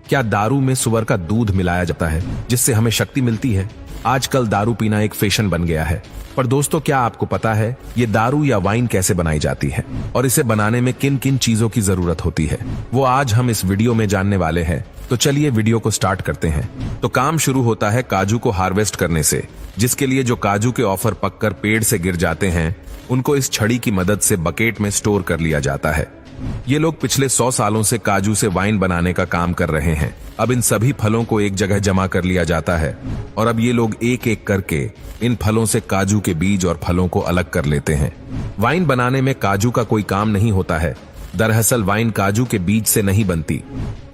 क्या दारू में सुअर का दूध मिलाया जाता है जिससे हमें शक्ति मिलती है? आजकल दारू पीना एक फैशन बन गया है। पर दोस्तों, क्या आपको पता है ये दारू या वाइन कैसे बनाई जाती है और इसे बनाने में किन किन चीजों की जरूरत होती है? वो आज हम इस वीडियो में जानने वाले हैं। तो चलिए वीडियो को स्टार्ट करते हैं। तो काम शुरू होता है काजू को हार्वेस्ट करने से, जिसके लिए जो काजू के ऑफर पककर पेड़ से गिर जाते हैं उनको इस छड़ी की मदद से बकेट में स्टोर कर लिया जाता है। ये लोग पिछले 100 सालों से काजू से वाइन बनाने का काम कर रहे हैं। अब इन सभी फलों को एक जगह जमा कर लिया जाता है और अब ये लोग एक एक करके इन फलों से काजू के बीज और फलों को अलग कर लेते हैं। वाइन बनाने में काजू का कोई काम नहीं होता है। दरअसल वाइन काजू के बीज से नहीं बनती,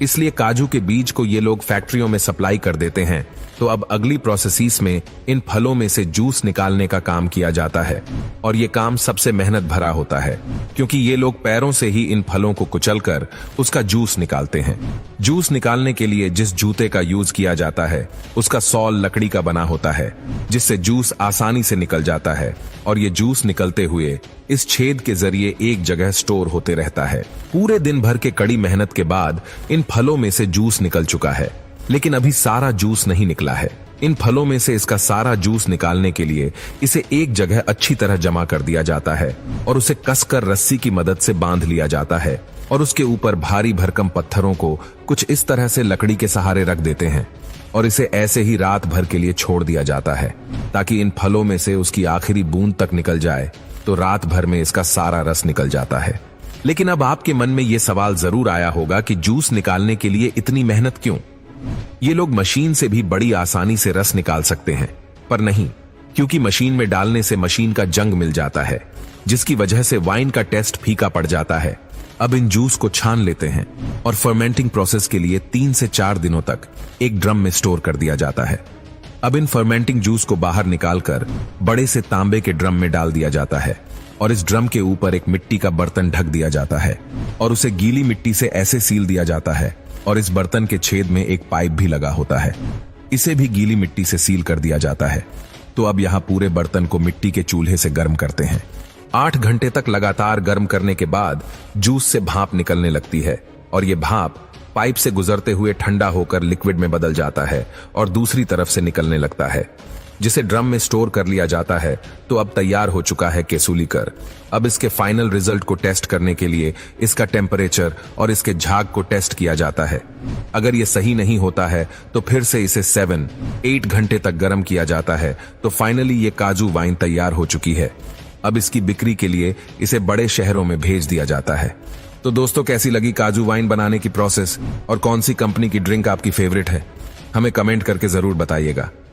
इसलिए काजू के बीज को ये लोग फैक्ट्रियों में सप्लाई कर देते हैं। तो अब अगली प्रोसेस में इन फलों में से जूस निकालने का काम किया जाता है और ये काम सबसे मेहनत भरा होता है, क्योंकि ये लोग पैरों से ही इन फलों को कुचलकर उसका जूस निकालते हैं। जूस निकालने के लिए जिस जूते का यूज किया जाता है उसका सॉल लकड़ी का बना होता है, जिससे जूस आसानी से निकल जाता है और ये जूस निकलते हुए इस छेद के जरिए एक जगह स्टोर होते रहता है। पूरे दिन भर के कड़ी मेहनत के बाद इन फलों में से जूस निकल चुका है, लेकिन अभी सारा जूस नहीं निकला है। इन फलों में से इसका सारा जूस निकालने के लिए इसे एक जगह अच्छी तरह जमा कर दिया जाता है और उसे कसकर रस्सी की मदद से बांध लिया जाता है और उसके ऊपर भारी भरकम पत्थरों को कुछ इस तरह से लकड़ी के सहारे रख देते हैं और इसे ऐसे ही रात भर के लिए छोड़ दिया जाता है, ताकि इन फलों में से उसकी आखिरी बूंद तक निकल जाए। तो रात भर में इसका सारा रस निकल जाता है। लेकिन अब आपके मन में यह सवाल जरूर आया होगा कि जूस निकालने के लिए इतनी मेहनत क्यों? ये लोग मशीन से भी बड़ी आसानी से रस निकाल सकते हैं, पर नहीं, क्योंकि मशीन में डालने से मशीन का जंग मिल जाता है, जिसकी वजह से वाइन का टेस्ट फीका पड़ जाता है। अब इन जूस को छान लेते हैं और फर्मेंटिंग प्रोसेस के लिए 3 से 4 दिनों तक एक ड्रम में स्टोर कर दिया जाता है। अब इन फर्मेंटिंग जूस को बाहर निकालकर बड़े से तांबे के ड्रम में डाल दिया जाता है और इस ड्रम के ऊपर एक मिट्टी का बर्तन ढक दिया जाता है और उसे गीली मिट्टी से ऐसे सील दिया जाता है और इस बर्तन के छेद में एक पाइप भी लगा होता है, इसे भी गीली मिट्टी से सील कर दिया जाता है। तो अब यहाँ पूरे बर्तन को मिट्टी के चूल्हे से गर्म करते हैं। 8 घंटे तक लगातार गर्म करने के बाद जूस से भाप निकलने लगती है और ये भाप पाइप से गुजरते हुए ठंडा होकर लिक्विड में बदल जाता है और दूसरी तरफ से निकलने लगता है, जिसे ड्रम में स्टोर कर लिया जाता है। तो अब तैयार हो चुका है केसुलिकर। अब इसके फाइनल रिजल्ट को टेस्ट करने के लिए इसका टेम्परेचर और इसके झाग को टेस्ट किया जाता है। अगर ये सही नहीं होता है तो फिर से इसे 7-8 घंटे तक गर्म किया जाता है। तो फाइनली ये काजू वाइन तैयार हो चुकी है। अब इसकी बिक्री के लिए इसे बड़े शहरों में भेज दिया जाता है। तो दोस्तों, कैसी लगी काजू वाइन बनाने की प्रोसेस और कौन सी कंपनी की ड्रिंक आपकी फेवरेट है? हमें कमेंट करके जरूर बताइएगा।